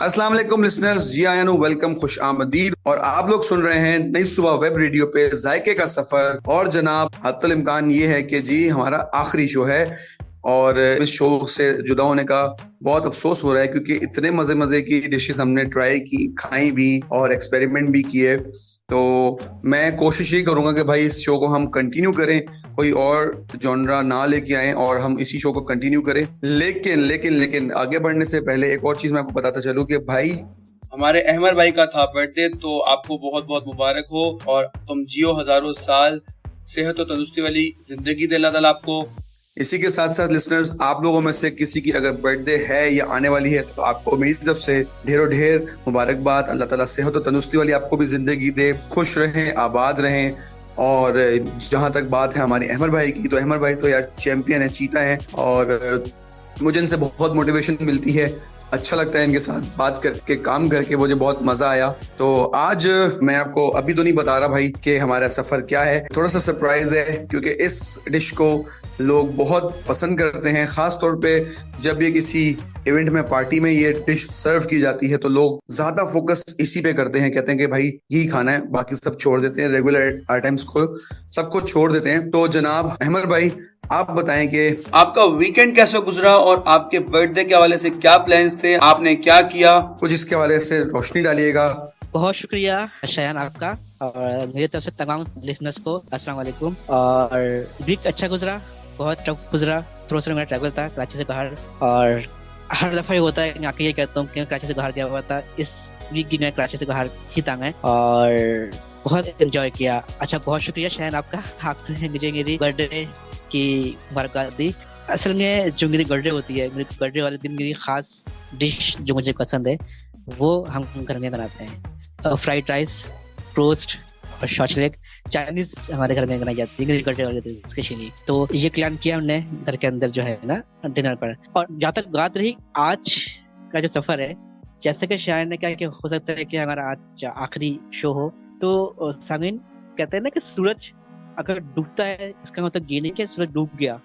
अस्सलाम वालेकुम लिसनर्स, जी आया हूं, वेलकम, खुश आमदीद। और आप लोग सुन रहे हैं नई सुबह वेब रेडियो पे जायके का सफर। और जनाब, हत्तुल इम्कान ये है कि जी हमारा आखिरी शो है और इस शो से जुदा होने का बहुत अफसोस हो रहा है, क्योंकि इतने मजे मजे की डिशेस हमने ट्राई की, खाई भी और एक्सपेरिमेंट भी किए। तो मैं कोशिश ये करूंगा कि भाई इस शो को हम कंटिन्यू करें, कोई और जॉनरा ना लेके आए और हम इसी शो को कंटिन्यू करें। लेकिन लेकिन लेकिन आगे बढ़ने से पहले एक और चीज मैं आपको बताता चलूं कि भाई हमारे अहमद भाई का था बर्थडे, तो आपको बहुत बहुत मुबारक हो और तुम जियो हजारों साल, सेहत और तंदुरुस्ती वाली जिंदगी दे अल्लाह ताला आपको। इसी के साथ साथ लिसनर्स, आप लोगों में से किसी की अगर बर्थडे है या आने वाली है तो आपको मेरी तरफ से ढेरों ढेर मुबारकबाद। अल्लाह ताला सेहत और तंदुरुस्ती वाली आपको भी जिंदगी दे, खुश रहें, आबाद रहें। और जहां तक बात है हमारे अहमद भाई की, तो अहमद भाई तो यार चैंपियन है, चीता है। और मुझे इनसे बहुत मोटिवेशन मिलती है, अच्छा लगता है इनके साथ बात करके, काम करके मुझे बहुत मजा आया। तो आज मैं आपको अभी तो नहीं बता रहा भाई कि हमारा सफर क्या है, थोड़ा सा सरप्राइज है, क्योंकि इस डिश को लोग बहुत पसंद करते हैं। खास तौर पे जब ये किसी इवेंट में, पार्टी में ये डिश सर्व की जाती है तो लोग ज्यादा फोकस इसी पे करते हैं, कहते हैं कि भाई यही खाना है, बाकी सब छोड़ देते हैं, रेगुलर आइटम्स को सबको छोड़ देते हैं। तो जनाब अहमद भाई, आप बताएं कि आपका वीकेंड कैसा गुजरा और आपके बर्थडे के हवाले से क्या प्लान्स थे, आपने क्या किया? कुछ इसके हवाले से रोशनी डालिएगा। बहुत शुक्रिया शयान आपका, और मेरी तरफ से तमाम लिसनर्स को अस्सलाम वालेकुम। और वीक अच्छा गुजरा, बहुत टफ गुजरा। थोड़ा सा मेरा ट्रैवल था कराची से बाहर, और हर दफा ये होता है कि आके ये कहता हूँ कि मैं कराची से बाहर गया हुआ था। इस वीक भी मैं कराची से बाहर ही था मैं, और बहुत एंजॉय किया। अच्छा, बहुत शुक्रिया शयान आपका, आपने मुझे मेरी बर्थडे की मुबारकबाद दी। असल में जो मेरी बर्थडे होती है, मेरे बर्थडे वाले दिन मेरी खास डिश जो मुझे पसंद है वो हम घर में बनाते हैं। फ्राइड राइस, रोस्ट और शॉचलेक। चाइनीज हमारे घर में बनाई जाती है बर्थडे वाले दिन स्पेशली। तो ये प्लान किया हमने घर के अंदर जो है ना, डिनर पर। और जहाँ तक बात रही आज का जो सफर है, जैसे कि शायद ने कहा कि हो सकता है कि हमारा आज आखिरी शो हो, तो सामीन कहते हैं ना कि सूरज अगर डूबता है इसका मतलब ये नहीं कि सूरज डूब गया।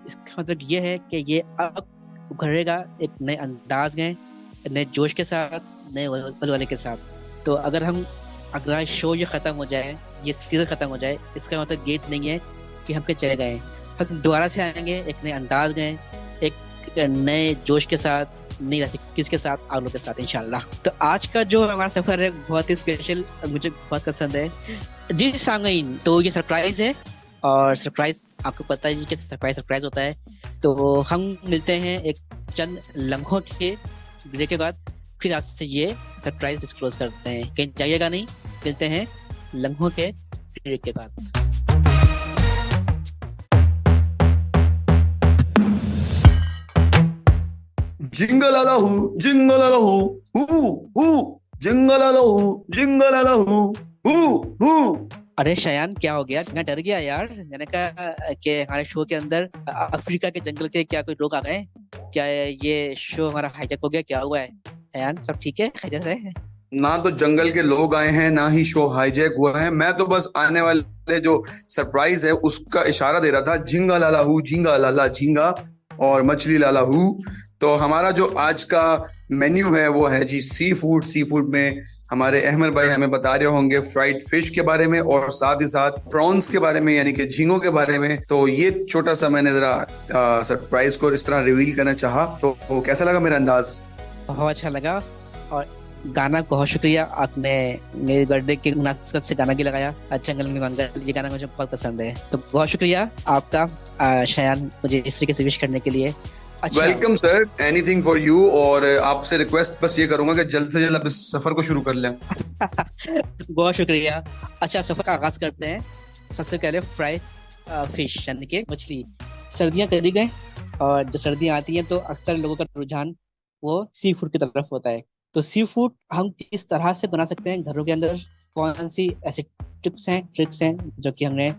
इसका मतलब ये है कि ये अब उभरेगा एक नए अंदाज में, नए जोश के साथ, नए वाले के साथ। तो अगर शो ये खत्म हो जाए, ये सीजन खत्म हो जाए, इसका मतलब ये नहीं है कि हम पे चले गए। हम दोबारा से आएंगे एक नए अंदाज में, एक नए जोश के साथ, नई रेसिपीज के साथ, आप लोगों के साथ इंशाल्लाह। तो आज का जो हमारा सफर है बहुत ही स्पेशल, मुझे बहुत पसंद है जी सामीन। तो ये सरप्राइज है, और सरप्राइज आपको पता है कि सरप्राइज होता है। तो हम मिलते हैं एक चंद लम्हों के ब्रेक के बाद, फिर आपसे ये सरप्राइज डिस्क्लोज करते हैं। कहीं जाइएगा नहीं, मिलते हैं लम्हों के ब्रेक के बाद। जिंगल आला हूँ, जिंगल आला हूँ, हू, जिंगल आला हूँ, जिंगल आला हूँ, हू। अरे शयान, क्या हो गया? मैं डर गया यार। मैंने कहा कि हमारे शो के अंदर अफ्रीका के जंगल के क्या कोई लोग आ गए? क्या ये शो हमारा हाईजैक हो गया? क्या हुआ है शयान? सब ठीक है, खैरियत है? ना तो जंगल के लोग आए हैं, ना ही शो हाईजैक हुआ है। मैं तो बस आने वाले जो सरप्राइज है उसका इशारा दे रहा था। झींगा लाला हूँ, झींगा लाला झींगा, और मछली लाला हूँ। तो हमारा जो आज का मेन्यू है वो है जी सी फूड। सी फूड में हमारे अहमद भाई हमें बता रहे होंगे फ्राइड फिश के बारे में, और साथ ही साथ प्रॉन्स के बारे में, यानी कि झींगों के बारे में। तो ये छोटा सा मैंने जरा सरप्राइज को इस तरह रिवील करना चाहा। तो कैसा लगा मेरा अंदाज? बहुत अच्छा लगा। और गाना बहुत शुक्रिया, आपने मेरे बर्थडे के मुनासिबत से गाना भी लगाया, जंगल में मंगल। ये गाना मुझे बहुत पसंद है, तो बहुत शुक्रिया आपका शयान, मुझे इस तरीके से विश करने के लिए। अच्छा, welcome sir, anything for you. और आपसे रिक्वेस्ट बस ये करूंगा कि जल्द से जल्द आप इस सफर को शुरू कर लें। बहुत शुक्रिया। अच्छा, सफर का आगाज करते हैं। सबसे पहले फ्राइड फिश यानी कि मछली। सर्दियां करीब गए, और जब सर्दियां आती हैं तो अक्सर लोगों का रुझान वो सी फूड की तरफ होता है। तो सी फूड हम किस तरह से बना सकते हैं घरों के अंदर, कौन सी ऐसी टिप्स हैं, ट्रिक्स हैं जो कि हमने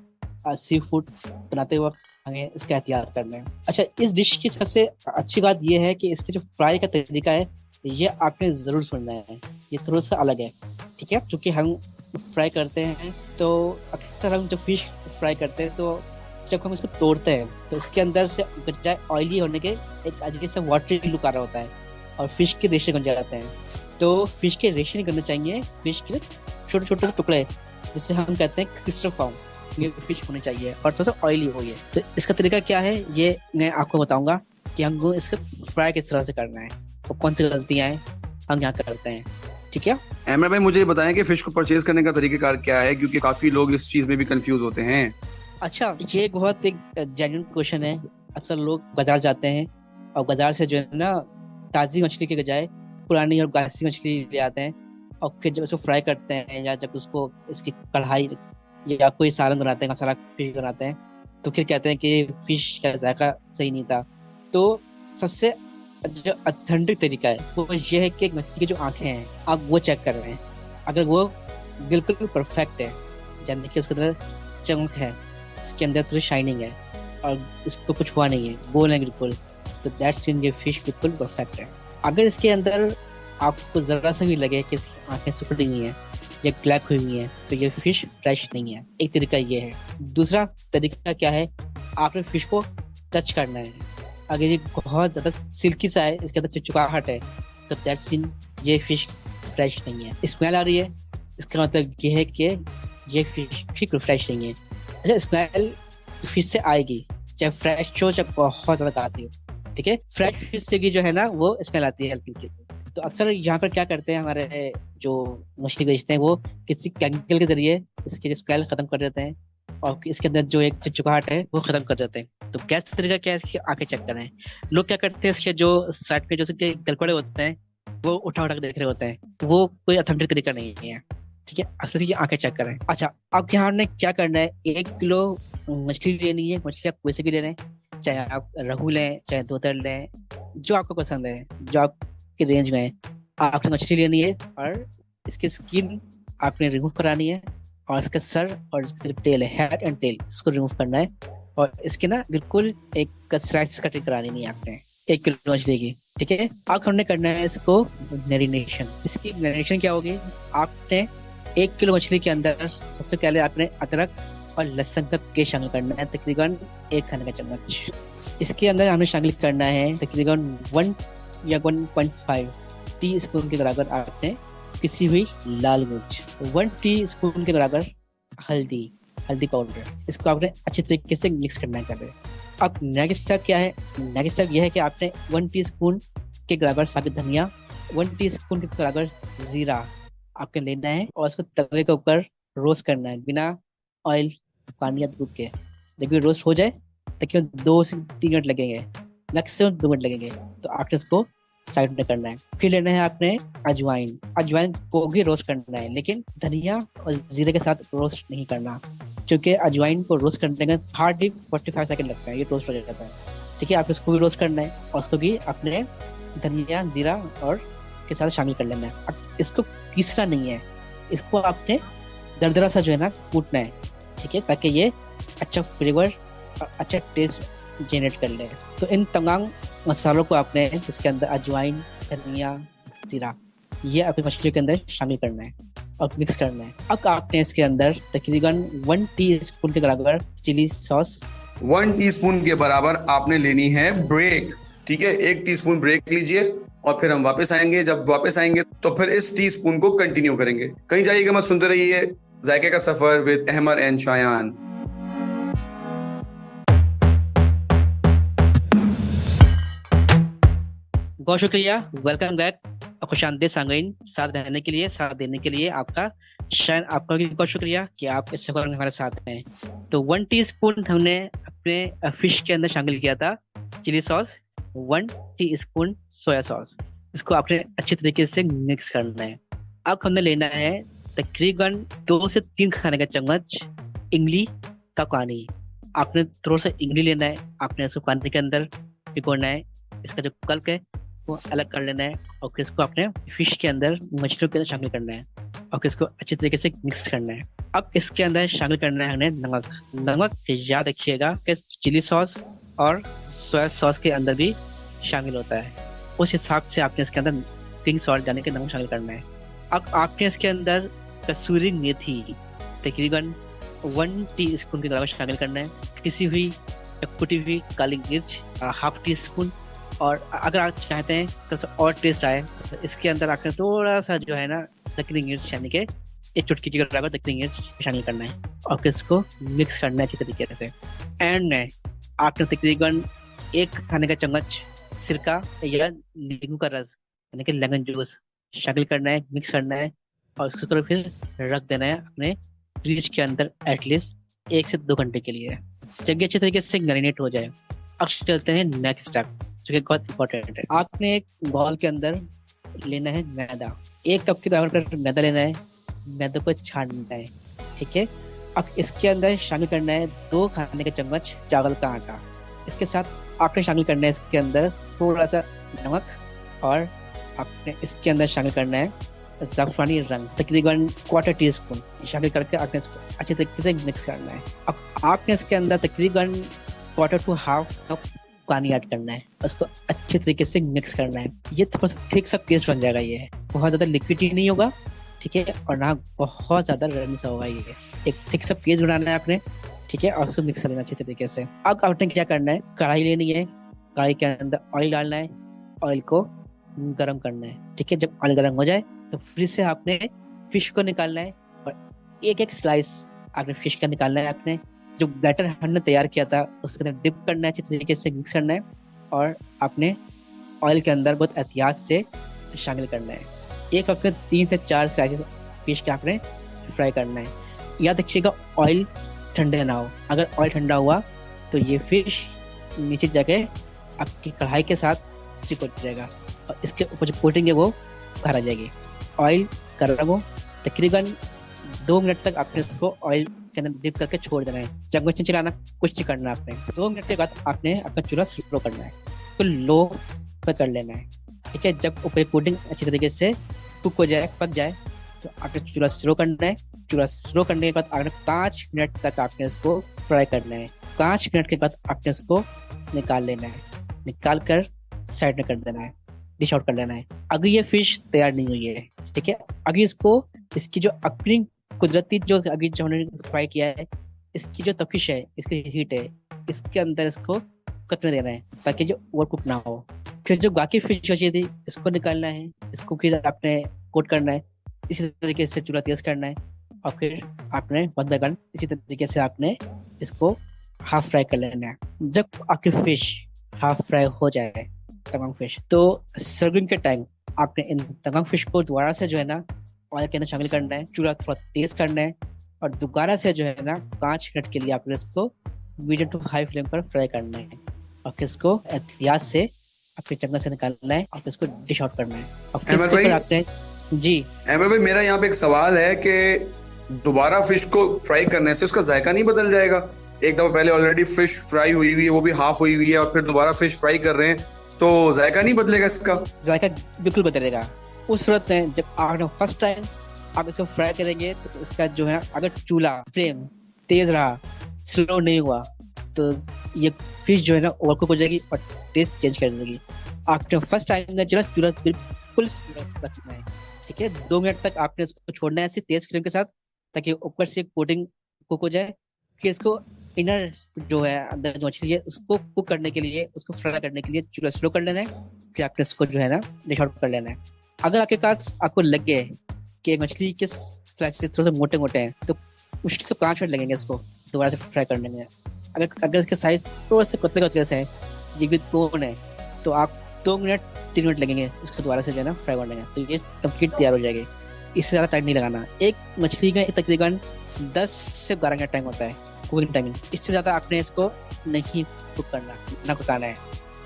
सी फूड बनाते वक्त हमें इसका एहतियात करना है। अच्छा, इस डिश की सबसे अच्छी बात यह है कि इसके जो फ्राई का तरीका है ये आपने जरूर सुनना है, ये थोड़ा सा अलग है, ठीक है? क्योंकि हम फ्राई करते हैं तो अक्सर हम जो फिश फ्राई करते हैं तो जब हम इसको तोड़ते हैं तो इसके अंदर से बजाय ऑयली होने के एक अजीब सा वाटरी लुक आ रहा होता है और फिश के रेशे बन जाते हैं। तो फिश के रेशन करने चाहिए, फिश के छोटे छोटे से टुकड़े जिसे हम कहते हैं क्रिस्टल फॉर्म, ये फिश होनी चाहिए और थोड़ा सा ऑयली हो ये। तो इसका तरीका क्या है ये मैं आपको बताऊंगा कि हमको इसका फ्राई किस तरह से करना है और कौन सी गलतियां हैं हम यहाँ करते हैं, ठीक है। एमरा भाई मुझे ये बताएं कि फिश को परचेज करने का तरीकेकार क्या है, क्योंकि काफी लोग इस चीज में भी कंफ्यूज होते हैं। अच्छा, ये एक बहुत एक जेन्युइन क्वेश्चन है। अक्सर लोग बाजार जाते हैं और बाजार से जो है ना ताजी मछली के बजाय पुरानी और बासी मछली ले आते हैं और फिर जब उसको फ्राई करते हैं या जब उसको इसकी कढ़ाई या कोई सालन बनाते हैं, मसाला फिश बनाते हैं, तो फिर कहते हैं कि फिश का जायका सही नहीं था। तो सबसे जो ऑथेंटिक तरीका है वो ये है कि एक मछली की जो आंखें हैं आप वो चेक कर रहे हैं, अगर वो बिल्कुल परफेक्ट है, यानी कि उसके अंदर चमक है, इसके अंदर थोड़ी शाइनिंग है और इसको कुछ हुआ नहीं है, गोल है बिल्कुल, तो दैट्स मीन ये फिश बिल्कुल परफेक्ट है। अगर इसके अंदर आपको जरा सा भी लगे कि इसकी आंखें सिकुड़ी हुई हैं या ब्लैक हुई हुई हैं तो ये फिश फ्रेश नहीं है। एक तरीका ये है। दूसरा तरीका क्या है, आपने फिश को टच करना है। अगर ये बहुत ज्यादा सिल्की सा है, इसके अंदर चिपचिपाहट है, तो दैट्स मीन ये फिश फ्रेश नहीं है। स्मेल आ रही है, इसका मतलब ये है कि ये फिश बिल्कुल फ्रेश नहीं है। अच्छा, स्मेल फिश से आएगी चाहे फ्रेश हो चाहे बहुत ज्यादा ताजी हो, ठीक है। फ्रेश फिश से की जो है ना वो स्मेल आती है हल्की हल्की से। तो अक्सर यहाँ पर क्या करते हैं हमारे जो मछली बेचते हैं वो किसी केमिकल के जरिए इसकी स्मेल खत्म कर देते हैं और इसके अंदर जो एक चिपचिपाहट है वो खत्म कर देते हैं। तो कैसे तरीका क्या है, इसकी आंखें चेक करें। लोग क्या करते हैं, इसके जो साइड पे जो इसके गलगड़े होते हैं वो उठा उठा के देख रहे होते हैं, वो कोई ऑथेंटिक तरीका नहीं है, ठीक है। असली की आंखें चेक करें। अच्छा, अब यहाँ हमने क्या करना है, 1 किलो मछली लेनी है। मछली आप कोई से भी ले लें, चाहे आप रहू लें चाहे दोतर लें, जो आपको पसंद है, जो आपके रेंज में है, आपने मछली लेनी है और इसकी स्किन आपने रिमूव करानी है और इसका सर और इसका टेल है, हेड एंड टेल, इसको रिमूव करना है और इसके ना बिल्कुल एक स्लाइस कटिंग करानी नहीं है आपने 1 किलो मछली की, ठीक है। अब हमने करना है इसको मैरिनेशन। इसकी मैरिनेशन क्या होगी, आपने 1 किलो मछली के अंदर सबसे पहले आपने अदरक और लहसुन का पेस्ट शामिल करना है, तकरीबन 1 खाने का चम्मच। इसके अंदर हमें शामिल करना है तकरीबन 1 या 1.5 टी स्पून के बराबर आपने पिसी हुई लाल मिर्च, 1 टी स्पून के बराबर हल्दी पाउडर। इसको आपने अच्छे तरीके से मिक्स करना है। अब नेक्स्ट स्टेप क्या है, नेक्स्ट स्टेप यह है कि आपने 1 टी स्पून के बराबर साबित धनिया, 1 टी स्पून के बराबर जीरा आपके लेना है और उसको तवे के ऊपर रोस्ट करना है बिना ऑयल, पानी या दूध के। जब ये रोस्ट हो जाए तकरीबन 2 से 3 मिनट लगेंगे, मैक्सिमम 2 मिनट लगेंगे, तो आपने इसको साइड में करना है। फिर लेना है आपने अजवाइन को भी रोस्ट करना है, लेकिन धनिया और जीरे के साथ रोस्ट नहीं करना, क्योंकि अजवाइन को रोस्ट करने में हार्डली 45 सेकंड लगता है, ये रोस्ट हो जाता है, ठीक है। आप इसको भी रोस्ट करना है और उसको भी अपने धनिया जीरा और के साथ शामिल कर लेना है। अब इसको पीसना नहीं है, इसको आपने दरदरा सा जो है ना कूटना है, ठीक है, ताकि ये अच्छा फ्लेवर और अच्छा टेस्ट जनरेट कर ले। तो इन तमाम मसालों को आपने इसके अंदर अजवाइन, धनिया, जीरा, ये अपनी मछली के अंदर शामिल करना है और मिक्स करना है। अब आपने इसके अंदर तकरीबन 1 टीस्पून के बराबर चिली सॉस, 1 टीस्पून के बराबर आपने लेनी है ब्रेक, ठीक है। 1 टीस्पून ब्रेक लीजिए और फिर हम वापस आएंगे। जब वापस आएंगे तो फिर इस टीस्पून को कंटिन्यू करेंगे। कहीं जाइएगा मत, सुनते रहिए जायके का सफर विद अहमर एंड शायान। बहुत शुक्रिया, वेलकम बैक। खुशामदीद सामीन, साथ रहने के लिए, साथ देने के लिए आपका शायद आपका भी बहुत शुक्रिया कि आप इस सफर में हमारे साथ हैं। तो 1 टीस्पून हमने अपने फिश के अंदर शामिल किया था chilli sauce, 1 teaspoon soya sauce. इसको आपने अच्छी तरीके से मिक्स करना है। अब हमने लेना है तकरीबन 2 से 3 खाने का चम्मच इमली का पानी। आपने थोड़ा सा इमली लेना है, आपने इसको पानी के अंदर भिगोना है, इसका जो कल्प है वो अलग कर लेना है और फिर इसको अपने फिश के अंदर, मछलियों के अंदर शामिल करना है और फिर इसको अच्छी तरीके से मिक्स करना है। अब इसके अंदर शामिल करना है हमें नमक याद रखिएगा कि चिली सॉस और सोया सॉस के अंदर भी शामिल होता है, उस हिसाब से आपने इसके अंदर पिंक सॉल्ट यानी कि नमक शामिल करना है। अब आपने इसके अंदर कसूरी मेथी तकरीबन 1 टीस्पून के बराबर शामिल करना है, पिसी हुई या कुटी हुई काली मिर्च 1/2 टीस्पून, और अगर आप चाहते हैं तो और टेस्ट आए तो इसके अंदर आपने थोड़ा सा जो है ना दक्षिणी मिर्च यानी कि एक चुटकी के बराबर दक्षिणी मिर्च शामिल करना है और फिर इसको मिक्स करना है अच्छी तरीके से। एंड में आपने तकरीबन 1 खाने का चम्मच सिरका या नींबू का रस यानी कि लेमन जूस शामिल करना है, मिक्स करना है और उसको फिर रख देना है अपने फ्रिज के अंदर एटलीस्ट 1 से 2 घंटे के लिए, जब ये अच्छी तरीके से मैरिनेट हो जाए। अब चलते हैं नेक्स्ट स्टेप जो कि बहुत इंपॉर्टेंट है। आपने एक बाउल के अंदर लेना है मैदा, 1 कप के बराबर मैदा लेना है, मैदे को छानना है, ठीक है। अब इसके अंदर शामिल करना है 2 खाने के चम्मच चावल का आटा। इसके साथ आपने शामिल करना है इसके अंदर थोड़ा सा नमक और आपने इसके अंदर शामिल करना है ज़ाफ़रानी रंग तकरीबन 1/4 टीस्पून शामिल करके आपने इसको अच्छी तरीके से मिक्स करना है। अब आपने इसके अंदर तकरीबन 1/4 to 1/2 कप पानी ऐड करना है, उसको अच्छे तरीके से मिक्स करना है। ये थोड़ा सा थिक सा पेस्ट बन जाएगा, ये बहुत ज़्यादा लिक्विड ही नहीं होगा, ठीक है, और ना बहुत ज़्यादा रन सा होगा। ये एक थिक सा पेस्ट बनाना है आपने, ठीक है, और उसको मिक्स कर लेना अच्छे तरीके से। अब आपने क्या करना है, कढ़ाई लेनी है, कढ़ाई के अंदर ऑयल डालना है, ऑयल को गरम करना है, ठीक है। जब ऑयल गरम हो जाए तो फिर से आपने फिश को निकालना है और एक स्लाइस आपने फिश का निकालना है। आपने जो बैटर हमने तैयार किया था उसके अंदर डिप करना है, अच्छी तरीके से मिक्स करना है और आपने ऑयल के अंदर बहुत एहतियात से शामिल करना है। एक वक्त में 3 से 4 स्लाइसेस फिश के आपने फ्राई करना है। याद रखिएगा ऑयल ठंडे ना हो, अगर ऑयल ठंडा हुआ तो ये फिश नीचे जाके आपकी कढ़ाई के साथ स्टिक हो जाएगा और इसके ऊपर जो कोटिंग है वो बाहर आ जाएगी। ऑयल गर्म हो, तकरीबन 2 मिनट तक आपने इसको ऑयल के अंदर डिप करके छोड़ देना है। चम्मच से चलाना, कुछ नहीं करना आपने। 2 मिनट के बाद आपने अपना चूल्हा स्लो करना है, तो लो पर कर लेना है, ठीक है। जब ऊपर कोटिंग अच्छी तरीके से कुक हो जाए, पक जाए, तो आपने चूल्हा स्लो करना है। चूल्हा स्लो करने के बाद आपने 5 मिनट तक आपने इसको फ्राई करना है। 5 मिनट के बाद आपने इसको निकाल लेना है, निकाल कर साइड में कर देना है, डिश आउट कर लेना है। अगर ये फिश तैयार नहीं हुई है, ठीक है, अभी इसको इसकी जो अपनी कुदरती जो अभी जो हमने फ्राई किया है, इसकी जो तपिश है, इसकी हीट है, इसके अंदर इसको कटने देना है ताकि जो ओवर कुक ना हो। फिर जो बाकी फिश बची थी इसको निकालना है, इसको फिर आपने कोट करना है, इसी तरीके से चूल्हा तेज करना है और फिर आपने बंद कर इसी तरीके से आपने इसको हाफ फ्राई कर लेना है। जब आपकी फिश हाफ फ्राई हो जाए तमाम फिश, तो सर्विंग के टाइम आपने इन तमाम फिश को दोबारा से जो है ना ऑयल के अंदर शामिल करना है, चूल्हा थोड़ा तेज करना है और दोबारा से जो है ना 5 मिनट के लिए आपने इसको मीडियम टू हाई फ्लेम पर फ्राई करना है और इसको एहतियात से अपने चम्मच से निकालना है और इसको डिश आउट करना है। और फिर आपने जी अहमद भाई, मेरा यहाँ पे एक सवाल है कि दोबारा फिश को फ्राई करने से उसका जायका नहीं बदल जाएगा? एक दफा पहले ऑलरेडी फिश फ्राई हुई हुई है, वो भी हाफ हुई हुई है, और फिर दोबारा फिश फ्राई कर रहे हैं, तो जायका नहीं बदलेगा इसका? जायका बिल्कुल बदलेगा। उस सूरत में जब आपने फर्स्ट टाइम आप इसको फ्राई करेंगे तो इसका जो है, अगर चूल्हा फ्लेम तेज रहा, स्लो नहीं हुआ, तो ये फिश जो है ना ओवरकुक हो जाएगी और टेस्ट चेंज कर देगी। आपने फर्स्ट टाइम में जो है चूल्हा बिल्कुल रखना है, ठीक है। 2 मिनट तक आपने इसको छोड़ना है ऐसे तेज फ्लेम के साथ ताकि ऊपर से कोटिंग कुक हो जाए। फिर इसको इनर जो है अंदर जो मछली है उसको कुक करने के लिए, उसको फ्राई करने के लिए चूल्हा स्लो कर लेना है। फिर आपने इसको जो है ना डिश आउट कर लेना है। अगर आपके पास आपको लगे कि मछली के स्लाइस थोड़े से मोटे मोटे हैं तो मुश्किल से 5 मिनट लगेंगे इसको दोबारा से फ्राई करने में। अगर इसके साइज थोड़े से पतले से हैं, ये भी बोन है, तो आप 2 मिनट 3 मिनट लगेंगे इसको दोबारा से जो है ना फ्राई करने में, तो ये कंप्लीट तैयार हो जाएगी। इससे ज़्यादा टाइम नहीं लगाना। एक मछली का तकरीबन 10 से 12 मिनट टाइम होता है कुकिंग टाइमिंग, इससे ज़्यादा आपने इसको नहीं कुक करना, ना पकाना है,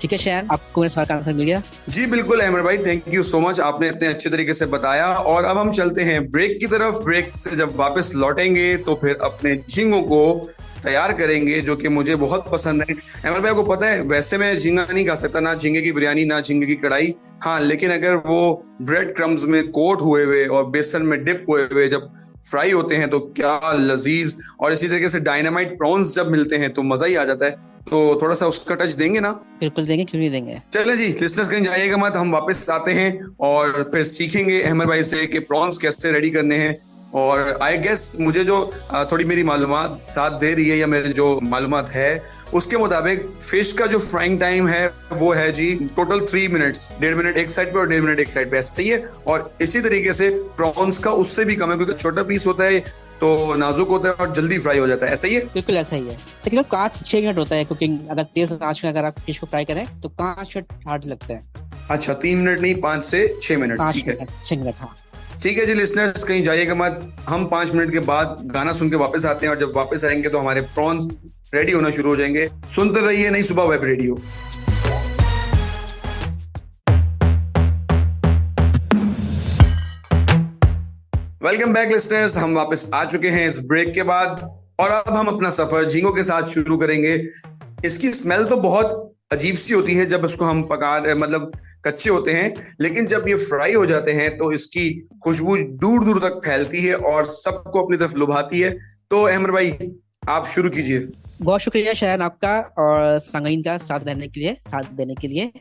ठीक है। शयान, आपको मेरे सवाल का आंसर मिल गया? जी बिल्कुल अहमद भाई, थैंक यू सो मच, आपने इतने अच्छे तरीके से बताया। और अब हम चलते हैं ब्रेक की तरफ। ब्रेक से जब वापस लौटेंगे तो फिर अपने झींगों को तैयार करेंगे, जो कि मुझे बहुत पसंद है। अहमद भाई को पता है, वैसे मैं झींगा नहीं खा सकता, ना झींगे की बिरयानी, ना झींगे की कढ़ाई, हाँ, लेकिन अगर वो ब्रेड क्रम्स में कोट हुए हुए और बेसन में डिप हुए हुए जब फ्राई होते हैं तो क्या लजीज, और इसी तरीके से डायनामाइट प्रॉन्स जब मिलते हैं तो मजा ही आ जाता है। तो थोड़ा सा उसका टच देंगे ना? बिल्कुल देंगे, क्यों नहीं देंगे। चले जी लिसनर्स, कहीं जाइएगा मत, हम वापस आते हैं और फिर सीखेंगे अहमद भाई से कि प्रॉन्स कैसे रेडी करने हैं और आई गेस मुझे जो थोड़ी मेरी मालूमात साथ दे रही है या मेरे जो मालूमात है उसके मुताबिक फिश का जो फ्राइंग टाइम है वो है जी टोटल 3 मिनट्स, 1.5 मिनट एक साइड पे और 1.5 मिनट एक साइड पे, ऐसा ही है। और इसी तरीके से प्रॉन्स का उससे भी कम है क्योंकि छोटा पीस होता है तो नाजुक होता है और जल्दी फ्राई हो जाता है, ऐसा ही है। बिल्कुल ऐसा ही है। तकरीबन 5-6 मिनट होता है कुकिंग, अगर तेज आंच में अगर आप फिश को फ्राई करें तो 5 मिनट हार्ड लगता है। अच्छा 3 मिनट नहीं 5 से 6 मिनट, ठीक है 6 मिनट हाँ। ठीक है जी लिसनर्स, कहीं जाइएगा मत, हम 5 मिनट के बाद गाना सुन के वापस आते हैं और जब वापस आएंगे तो हमारे प्रॉन्स रेडी होना शुरू हो जाएंगे। सुनते रहिए नई सुबह web radio. Welcome back listeners, हम वापस आ चुके हैं इस ब्रेक के बाद और अब हम अपना सफर झींगों के साथ शुरू करेंगे। इसकी स्मेल तो बहुत अजीब सी होती है जब उसको हम मतलब कच्चे होते हैं, लेकिन जब ये फ्राई हो जाते हैं तो इसकी खुशबू दूर दूर तक फैलती है और सबको अपनी तरफ लुभाती है। तो अहमद भाई आप शुरू कीजिए। बहुत शुक्रिया शायन आपका और सांगीन का साथ देने के लिए।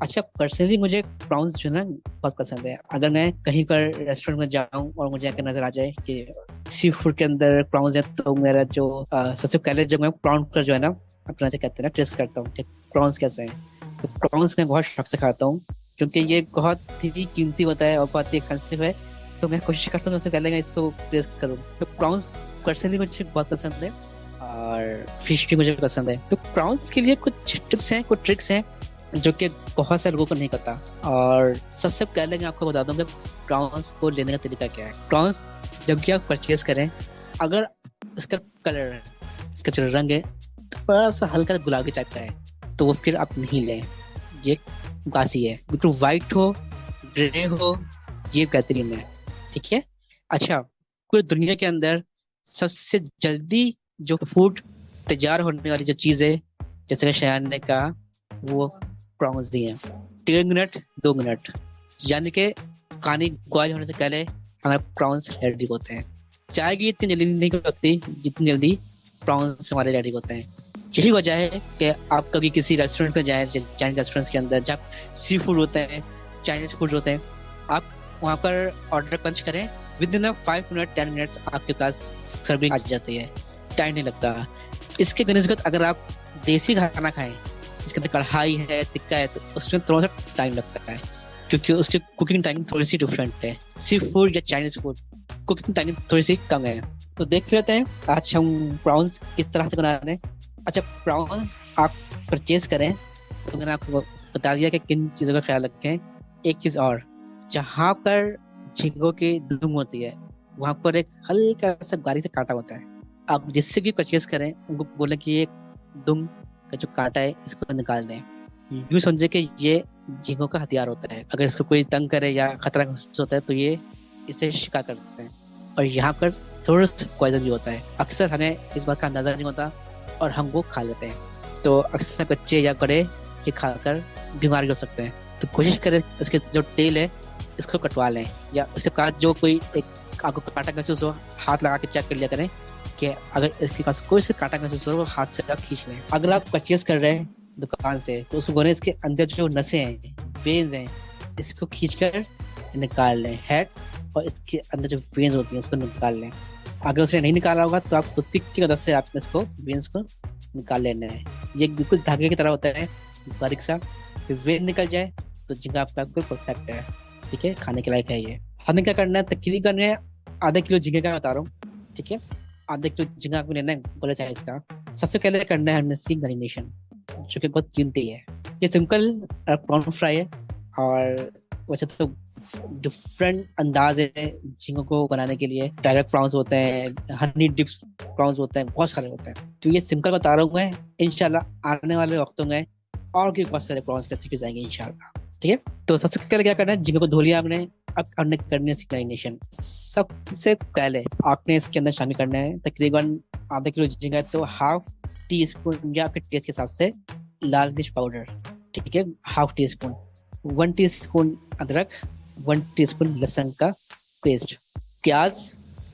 अच्छा, पर्सनली मुझे प्रॉन्स जो है ना बहुत पसंद है। अगर मैं कहीं पर रेस्टोरेंट में जाऊं और मुझे आकर नजर आ जाए कि सी फूड के अंदर प्रॉन्स है तो मेरा जो सबसे पहले जब मैं प्रॉन का जो है ना अपना से कहते हैं ना टेस्ट करता हूँ कि प्रॉन्स कैसे हैं। तो प्रॉन्स मैं बहुत शौक से खाता हूँ क्योंकि ये बहुत ही कीमती होता है और बहुत ही एक्सपेंसिव है, तो मैं कोशिश करता हूँ सबसे पहले मैं इसको टेस्ट करूँ। तो प्रॉन्स पर्सनली मुझे बहुत पसंद है और फिश भी मुझे पसंद है। तो प्रॉन्स के लिए कुछ टिप्स हैं, कुछ ट्रिक्स हैं जो कि बहुत सारे लोगों को नहीं पता। और सबसे पहले मैं आपको बता दूं कि प्रॉन्स को लेने का तरीका क्या है। प्रॉन्स जब भी आप परचेज करें, अगर इसका कलर है, इसका जो रंग है थोड़ा सा हल्का गुलाबी टाइप का है तो वो फिर आप नहीं लें, ये बासी है। बिल्कुल व्हाइट हो, ग्रे हो, ये बेहतरीन है, ठीक है। अच्छा, पूरी दुनिया के अंदर सबसे जल्दी जो फूड तैयार होने वाली जो चीज़ है, जैसे कि शयान ने कहा, वो प्रॉन्स दिए 3 मिनट 2 मिनट, यानी कि खाने बॉयल होने से पहले हमारे प्रॉन्स रेडी होते हैं। चाय की इतनी जल्दी नहीं होती जितनी जल्दी प्रॉन्स हमारे रेडी होते हैं। यही वजह है कि आप कभी किसी रेस्टोरेंट में जाएं, चाइनीज रेस्टोरेंट्स के अंदर जहाँ सी फूड होते हैं, चाइनीज फूड होते हैं, आप वहाँ पर ऑर्डर पंच करें, विद इन 5 मिनट 10 मिनट्स आपके पास सर्विंग आ जाती है, टाइम नहीं लगता। इसके बनिस्बत अगर आप देसी खाना खाएं, इसके अंदर कढ़ाई है, टिक्का है, तो उसमें थोड़ा सा टाइम लगता है क्योंकि उसकी कुकिंग टाइम थोड़ी सी डिफरेंट है। सी फूड या चाइनीज फूड कुकिंग टाइम थोड़ी सी कम है। तो देख लेते हैं आज हम प्रॉन्स किस तरह से बना रहे हैं। अच्छा, प्रॉन्स आप परचेज करें तो मैंने आपको बता दिया कि किन चीज़ों का ख्याल रखें। एक चीज़ और, जहाँ पर झींगों की दुम होती है वहाँ पर एक हल्का सा गारी से कांटा होता है। आप जिससे भी परचेज करें उनको बोले कि ये दुम का जो कांटा है इसको निकाल दें। यूँ समझे कि ये झींगों का हथियार होता है, अगर इसको कोई तंग करे या खतरा महसूस होता है तो ये इसे शिकार करते हैं। और यहाँ पर थोड़ा सा पॉइजन भी होता है, अक्सर हमें इस बात का अंदाजा नहीं होता और हम वो खा लेते हैं। तो अक्सर बच्चे या बड़े ये खाकर बीमार हो सकते हैं। तो कोशिश करें इसके जो तेल है इसको कटवा लें, या उसके बाद जो कोई एक आपको कांटा महसूस हो हाथ लगा के चेक कर लिया करें कि अगर इसके पास कोई से कांटा महसूस हो वो हाथ से आप खींच लें। अगर आप परचेज कर रहे हैं दुकान से तो उसको बोले इसके अंदर जो नसें हैं, वेन्स हैं, इसको खींचकर निकाल लें हेड, और इसके अंदर जो वेन्स होती हैं उसको निकाल लें। अगर उसने नहीं निकाला होगा तो आप टूथपिक की मदद से आपने इसको वेन्स को निकाल लेना है। ये बिल्कुल धागे की तरह होता है, बारीक सा। फिर वेन निकल जाए तो झींगा आपका बिल्कुल परफेक्ट है, ठीक है, खाने के लायक है ये। हमें क्या करना है, तकरीबन मैं आधा किलो झींगे का बता रहा हूँ, ठीक है। आधा किलो झींगा आपको लेना है बड़े साइज का। सबसे पहले करना है हमने इसकी मैरिनेशन, जो कि बहुत कीमती है। ये सिंपल प्रॉन फ्राई है और वैसे तो डिफरेंट अंदाज है झींगों को बनाने के लिए। डायरेक्ट प्रॉन्स होते हैं, हनी डिप्स प्रॉन्स होते हैं, बहुत सारे होते हैं। तो ये सिंपल बता रहा हूँ मैं, इंशाल्लाह आने वाले वक्तों में और भी बहुत सारे प्रॉन्स रेसिपीज आएंगे इंशाल्लाह, ठीक है। तो सबसे पहले क्या करना है, झींगे को धो लिया आपने, अब हमने करनी है इसकी मैरिनेशन। सबसे पहले आपने इसके अंदर शामिल करना है तकरीबन आधा किलो झींगा है तो हाफ टी स्पून या आपके टेस्ट के हिसाब से लाल मिर्च पाउडर, ठीक है, हाफ टी स्पून, 1 टीस्पून अदरक, 1 टीस्पून लहसुन का पेस्ट। प्याज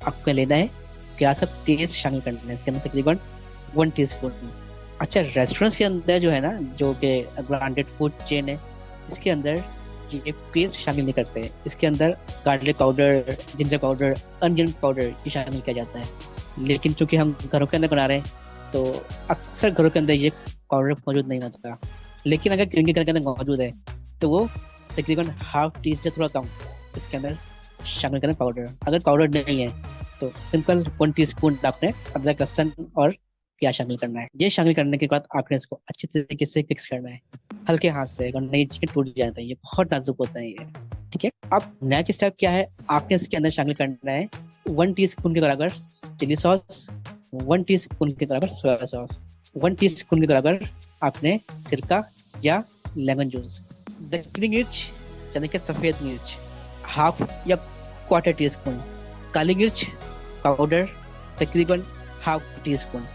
आपको लेना है, प्याज का पेस्ट शामिल करना है इसके अंदर तकरीबन 1 टीस्पून। अच्छा, रेस्टोरेंट्स के अंदर जो है ना, जो कि ब्रांडेड फूड चेन है, इसके अंदर ये पेस्ट शामिल नहीं करते हैं। इसके अंदर garlic powder, ginger powder, onion powder ये शामिल किया जाता है। लेकिन चूंकि हम घरों के अंदर बना रहे हैं तो अक्सर घरों के अंदर ये पाउडर मौजूद नहीं होता। लेकिन अगर किसी के घर के अंदर मौजूद है तो वो तकरीबन हाफ टी से थोड़ा कम इसके अंदर शामिल करें पाउडर। अगर पाउडर नहीं है तो सिंपल 1 टीस्पून आपने अदरक, लहसुन और प्याज शामिल करना है। ये शामिल करने के बाद आपने इसको अच्छी तरीके से मिक्स करना है हल्के हाथ से, वरना ये चिकन टूट जाता है। ये बहुत नाजुक होता है ये, ठीक है। अब नेक्स्ट स्टेप क्या है, आपने इसके अंदर शामिल करना है 1 टीस्पून के बराबर चिली सॉस, 1 टीस्पून के बराबर सोया सॉस, 1 टीस्पून के बराबर आपने सिरका या लेमन जूस, दक्षिणी मिर्च यानी कि सफेद मिर्च हाफ या क्वार्टर टीस्पून, काली मिर्च पाउडर तकरीबन हाफ टीस्पून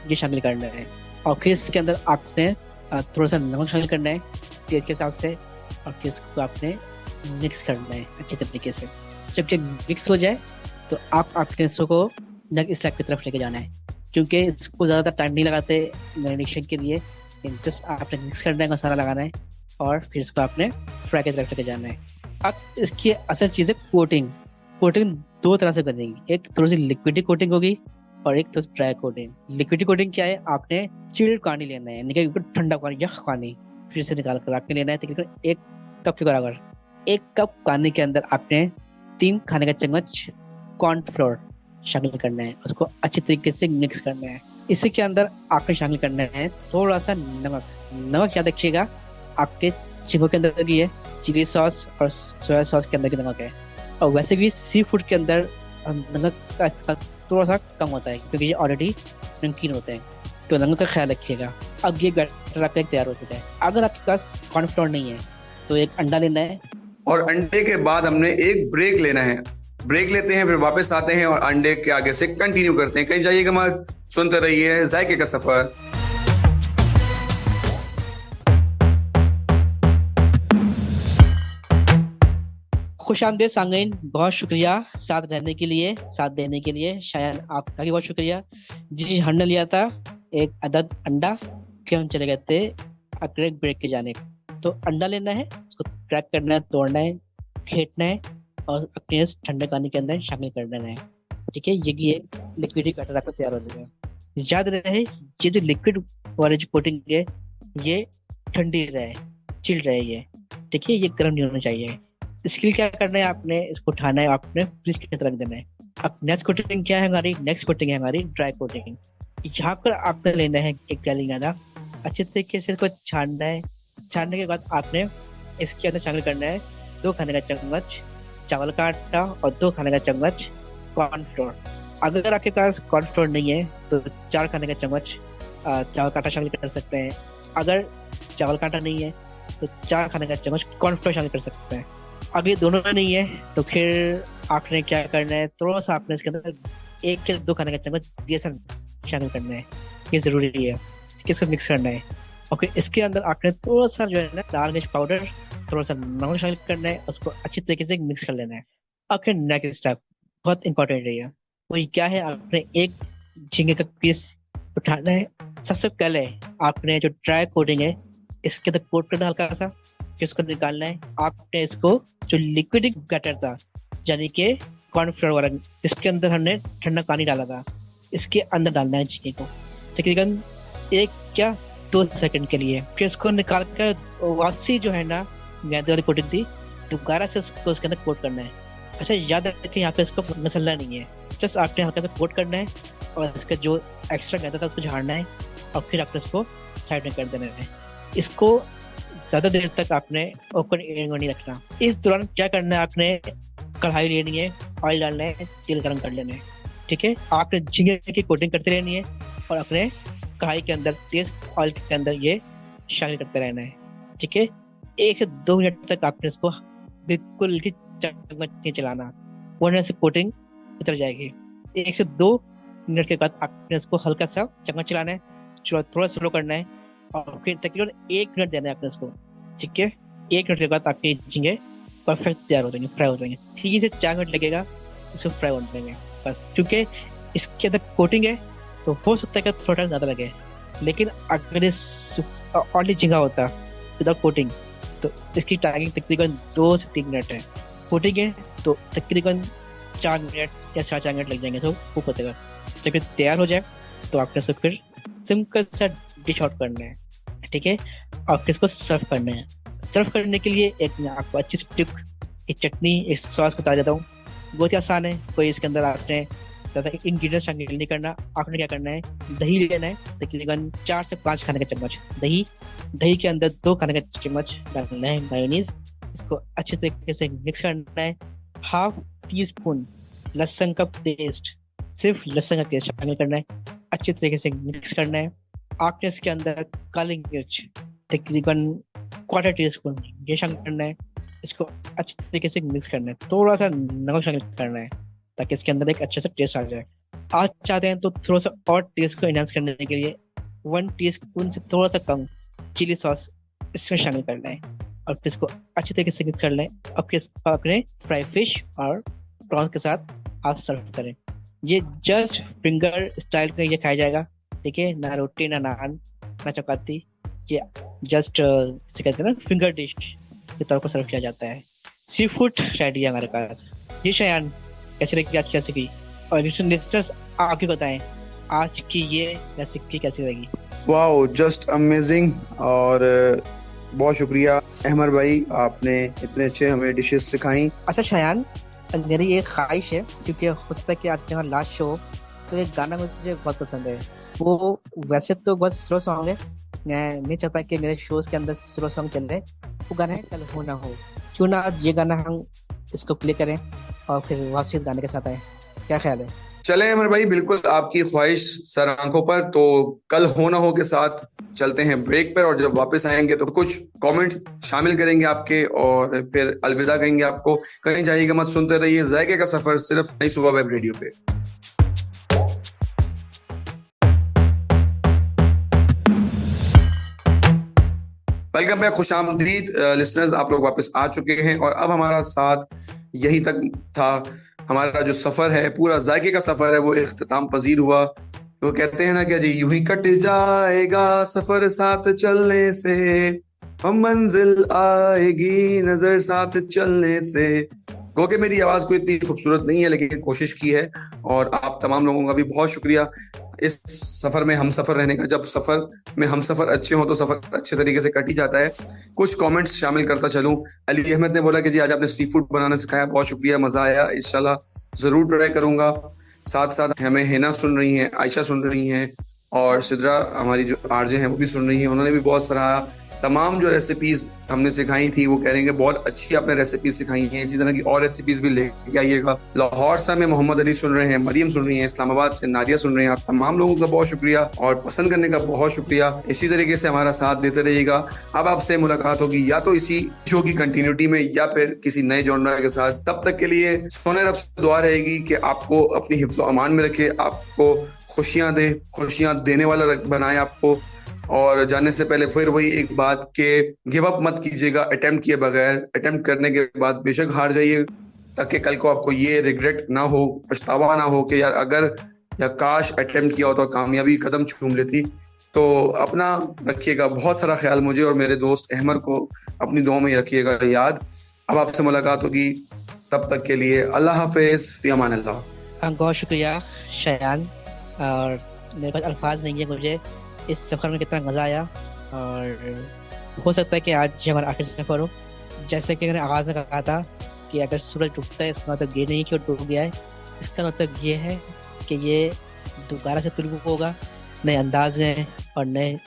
ये शामिल करना है। और फिर इसके अंदर आपने थोड़ा सा नमक शामिल करना है टेस्ट के हिसाब से, और फिर इसको आपने मिक्स करना है अच्छी तरीके से। जब ये मिक्स हो जाए तो आप आपने इसको नेक्स्ट स्टेप की तरफ लेके जाना है, क्योंकि इसको ज़्यादा टाइम नहीं लगाते मैरिनेशन के लिए। जस्ट आपने मिक्स करना है, मसाला लगाना है और फिर इसको आपने फ्राई की तरफ लेके जाना है। अब इसकी असल चीज़ है कोटिंग। कोटिंग 2 तरह से बनेगी, एक थोड़ी सी लिक्विड कोटिंग होगी और एक तो ड्राई कोटिंग। लिक्विड कोटिंग क्या है, आपने चिल्ड पानी लेना है, यानी कि ठंडा पानी या पानी फिर से निकाल कर आपने लेना है तकरीबन 1 कप के बराबर। 1 कप पानी के अंदर आपने 3 खाने का चम्मच कॉर्नफ्लोर शामिल करना है, उसको अच्छी तरीके से मिक्स करना है। इसी के अंदर आपने शामिल करना है थोड़ा सा नमक। नमक याद रखिएगा, आपके चिकन के अंदर भी है, चिली सॉस और सोया सॉस के अंदर भी नमक है। और वैसे भी सी फूड के अंदर नमक का इस्तेमाल थोड़ा सा कम होता है क्योंकि ये ऑलरेडी नमकीन होते हैं, तो नमक का ख्याल रखिएगा। अब ये बैटर आपका तैयार हो चुका है। अगर आपके पास कॉर्नफ्लोर नहीं है तो एक अंडा लेना है, और अंडे के बाद हमने एक ब्रेक लेना है। ब्रेक लेते हैं, फिर वापस आते हैं और अंडे के आगे से कंटिन्यू करते हैं। कहीं जाइएगा मत, सुनते रहिए जायके का सफर। खुशामदीद सामीन, बहुत शुक्रिया साथ रहने के लिए, साथ देने के लिए। शायद आपका भी बहुत शुक्रिया। जी, हमने लिया था एक अदद अंडा के हम चले गए थे अगले ब्रेक के जाने। तो अंडा लेना है, उसको क्रैक करना है, तोड़ना है, फेंटना है और अपने ठंडे पानी के अंदर शामिल कर देना है, ठीक है। ये लिक्विड बैटर आपका तैयार हो जाएगा। याद रहे ये जो लिक्विड वाली जो कोटिंग है ये ठंडी रहे, चिल रहे ये, ठीक है, ये गर्म नहीं होना चाहिए। इसके लिए क्या करना है, आपने इसको उठाना है, आपने फ्रिज के अंदर रख देना है। अब नेक्स्ट कोटिंग क्या है हमारी, नेक्स्ट कोटिंग है हमारी ड्राई कोटिंग। यहाँ पर आपने लेना है एक गैलन आधा, अच्छे तरीके से इसको छानना है। छानने के बाद आपने इसके अंदर शामिल करना है 2 खाने का चम्मच चावल का आटा और 2 खाने का चम्मच कॉर्नफ्लोर। अगर आपके पास कॉर्नफ्लोर नहीं है तो 4 खाने का चम्मच चावल का आटा शामिल कर सकते हैं। अगर चावल का आटा नहीं है तो 4 खाने का चम्मच कॉर्नफ्लोर शामिल कर सकते हैं। अगर ये दोनों नहीं है तो फिर आपने क्या करना है, थोड़ा सा आपने इसके अंदर 1 से 2 खाने का चम्मच बेसन शामिल करना है, ये जरूरी है, इसको मिक्स करना है। ओके, इसके अंदर आपने थोड़ा सा जो है ना लाल मिर्च पाउडर, थोड़ा सा नमक शामिल करना है, उसको अच्छी तरीके से मिक्स कर लेना है। ओके, नेक्स्ट स्टेप बहुत इंपॉर्टेंट है, वो क्या है, आपने एक झींगे का पीस उठाना है। सबसे पहले आपने जो ड्राई कोटिंग है इसके अंदर कोट करना हल्का सा, इसको निकालना है। आपने इसको जो लिक्विड बैटर था यानी कि कॉर्नफ्लोर वाला, इसके अंदर हमने ठंडा पानी डाला था, इसके अंदर डालना है झींगे को तकरीबन 1 या 2 सेकंड के लिए। फिर इसको निकाल कर वापसी जो है ना मैदे वाली कोटिंग थी दोबारा से उसको उसके अंदर कोट करना है। अच्छा, याद रखें यहाँ पे इसको मसलना नहीं है, जस्ट आपने हल्का सा कोट करना है और इसका जो एक्स्ट्रा मैदा था उसको झाड़ना है और फिर आपने इसको साइड में कर देना है। इसको ज्यादा देर तक आपने ओपन एयर में नहीं रखना। इस दौरान क्या करना है, आपने कढ़ाई लेनी है, ऑयल डालना है, तेल गर्म कर लेना है, ठीक है। आपने झींगे की कोटिंग करते रहनी है और अपने कढ़ाई के अंदर तेज ऑयल के अंदर ये शामिल करते रहना है, ठीक है। 1 से 2 मिनट तक आपने इसको बिल्कुल ही चम्मच नहीं चलाना, वरना से कोटिंग उतर जाएगी। 1 से 2 मिनट के बाद आपने इसको हल्का सा चम्मच चलाना है, थोड़ा स्लो करना है और फिर तकरीबन 1 मिनट देना है आपने इसको, ठीक है। 1 मिनट के बाद आपके झींगे परफेक्ट तैयार हो जाएंगे, फ्राई हो जाएंगे। 3 से 4 मिनट लगेगा इसको फ्राई होने देंगे बस, क्योंकि इसके अंदर कोटिंग है तो हो सकता है कि थोड़ा टाइम ज़्यादा लगे। लेकिन अगर इस ऑनली झींगा होता विदाउट कोटिंग तो इसकी टाइमिंग तकरीबन 2 से 3 मिनट है। फूटेंगे तो तकरीबन 4 मिनट या 4.5 मिनट लग जाएंगे। तो वो पतेगा जब ये तैयार हो जाए तो आपने इसको फिर सिंपल सा डिश आउट करना है, ठीक है। और फिर इसको सर्व करना है। सर्व करने के लिए एक मैं आपको अच्छी सी टिप, एक चटनी, एक सॉस बता देता हूँ। बहुत ही आसान है, कोई इसके अंदर आपने ज़्यादा इंग्रीडियंट्स शामिल नहीं करना। आपने क्या करना है, दही लेना है तकरीबन 4 से 5 खाने का चम्मच दही। दही के अंदर 2 खाने का चम्मच डालना है मेयोनीज। इसको अच्छे तरीके से मिक्स करना है। हाफ टी स्पून लहसुन का पेस्ट, सिर्फ लहसुन का पेस्ट शामिल करना है, अच्छे तरीके से मिक्स करना है। आपने इसके अंदर काली मिर्च तकरीबन क्वार्टर टी स्पून ये शामिल करना है। इसको अच्छे तरीके से मिक्स करना है। थोड़ा सा नमक शामिल करना है ताकि इसके अंदर एक अच्छा सा टेस्ट आ जाए। आप चाहते हैं तो थोड़ा सा और टेस्ट को एनहांस करने के लिए 1 टीस्पून से थोड़ा सा कम चिली सॉस इसमें शामिल करना है और फिर इसको अच्छे तरीके से मिक्स करना है। और फिर इसको अपने फ्राई फिश और प्रॉन्स के साथ आप सर्व करें। ये जस्ट फिंगर स्टाइल में ये खाया जाएगा, ठीक है। ना रोटी, ना नान, ना चपाती, ये जस्ट इसे कहते हैं ना फिंगर डिश के तौर पर सर्व किया जाता है। सी फूड रेडी है हमारे पास। जी शयान, कैसी लगी आज की रेसिपी? और लिसनर्स आगे बताएं आज की ये रेसिपी कैसी लगी। Wow, just amazing. और बहुत शुक्रिया अहमर भाई, आपने इतने अच्छे हमें डिशेस सिखाई। अच्छा शयान, मेरी ये ख्वाहिश है क्योंकि हो सकता है कि आज हमारा लास्ट शो, तो एक गाना मुझे बहुत पसंद है। वो वैसे तो बहुत स्लो सॉन्ग है, मैं नहीं चाहता कि मेरे शोज के अंदर स्लो सॉन्ग चल रहे। वो गाना है कल हो ना हो। क्यों ना आज ये गाना हम इसको प्ले करें और फिर वापसी इस गाने के साथ आए, क्या ख्याल है? चले अमर भाई, बिल्कुल आपकी ख्वाहिश सर आंखों पर। तो कल हो ना हो के साथ चलते हैं ब्रेक पर, और जब वापस आएंगे तो कुछ कमेंट शामिल करेंगे आपके और फिर अलविदा कहेंगे आपको। कहीं जाइएगा मत, सुनते रहिए जायके का सफर, सिर्फ नई सुबह वेब रेडियो पे। वेलकम बैक, खुशामदीद लिसनर्स, आप लोग वापस आ चुके हैं और अब हमारा साथ यहीं तक था। हमारा जो सफर है, पूरा जायके का सफर है, वो इख्तिताम पजीर हुआ। वो कहते हैं ना कि जी यूं ही कट जाएगा सफर साथ चलने से, हम मंजिल आएगी नजर साथ चलने से। गो कि मेरी आवाज कोई इतनी खूबसूरत नहीं है, लेकिन कोशिश की है। और आप तमाम लोगों का भी बहुत शुक्रिया इस सफर में हम सफर रहने का। जब सफर में हम सफर अच्छे हो तो सफर अच्छे तरीके से कट ही जाता है। कुछ कमेंट्स शामिल करता चलूं। अली अहमद ने बोला कि जी आज आपने सी फूड बनाना सिखाया, बहुत शुक्रिया, मजा आया, इंशाल्लाह जरूर ट्राई करूंगा। साथ साथ हमें हिना सुन रही हैं, आयशा सुन रही हैं और सिद्रा हमारी जो आरजे हैं वो भी सुन रही हैं, उन्होंने भी बहुत सराहा। तमाम जो रेसिपीज हमने सिखाई थी वो कह रहे हैं कि बहुत अच्छी आपने रेसिपीज सिखाई हैं, इसी तरह की और रेसिपीज भी लेके आइएगा। लाहौर से हमें मोहम्मद अली सुन रहे हैं, मरियम सुन रही हैं, इस्लामाबाद से नादिया सुन रहे हैं। आप तमाम लोगों का बहुत शुक्रिया और पसंद करने का बहुत शुक्रिया। इसी तरीके से हमारा साथ देते रहिएगा। अब आपसे मुलाकात होगी या तो इसी शो की कंटिन्यूटी में या फिर किसी नए जॉनरा के साथ। तब तक के लिए सोने रब से दुआ रहेगी कि आपको अपनी हिफ्ज़ व अमान में रखे, आपको खुशियां दे, खुशियां देने वाला बनाए आपको। और जाने से पहले फिर वही एक बात के गिव अप मत कीजिएगा अटेम्प्ट किए बगैर। अटेम्प्ट करने के बाद बेशक हार जाइए, ताकि कल को आपको ये रिग्रेट ना हो, पछतावा ना हो कि यार अगर या काश अटेम्प्ट किया होता और कामयाबी कदम चूम लेती। तो अपना रखिएगा बहुत सारा ख्याल, मुझे और मेरे दोस्त अहमर को अपनी दुआओं में रखिएगा याद। अब आपसे मुलाकात होगी, तब तक के लिए अल्लाह हाफिज, फी अमान अल्लाह। बहुत शुक्रिया शयान, और मेरे पास अल्फाज नहीं है मुझे इस सफ़र में कितना मज़ा आया। और हो सकता है कि आज ये हमारा आखिरी सफ़र हो। जैसे कि मैंने आगाज़ में कहा था कि अगर सूरज डूबता है इसका मतलब ये नहीं कि वो डूब गया है, इसका मतलब ये है कि ये दोबारा से तुलू होगा नए अंदाज में और नए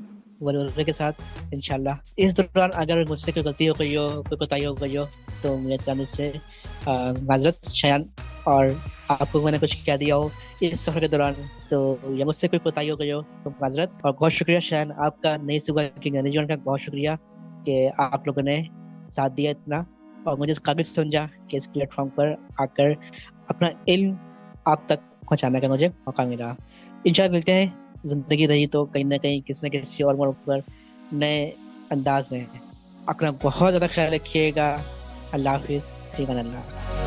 वल्वले के साथ इंशाल्लाह। इस दौरान अगर मुझसे कोई गलती हो गई हो, कोई कोताही हो गई हो, तो मेरे जानब से माजरत शयान। और आपको मैंने कुछ कह दिया हो इस सफर के दौरान तो या मुझसे कोई कोताही हो गई हो तो माजरत। और बहुत शुक्रिया शयान आपका, नई सुबह की मैनेजमेंट का बहुत शुक्रिया कि आप लोगों ने साथ दिया इतना और मुझे इस काबिल समझा कि इस प्लेटफॉर्म पर आकर अपना इल्म आप तक पहुँचाने का मुझे मौका मिला। इंशाल्लाह मिलते हैं, जिंदगी रही तो कहीं ना कहीं किसी न किसी और मोड़ पर नए अंदाज में। अपना बहुत ज़्यादा ख्याल रखिएगा। अल्लाह हाफिज़, फी अमान अल्लाह।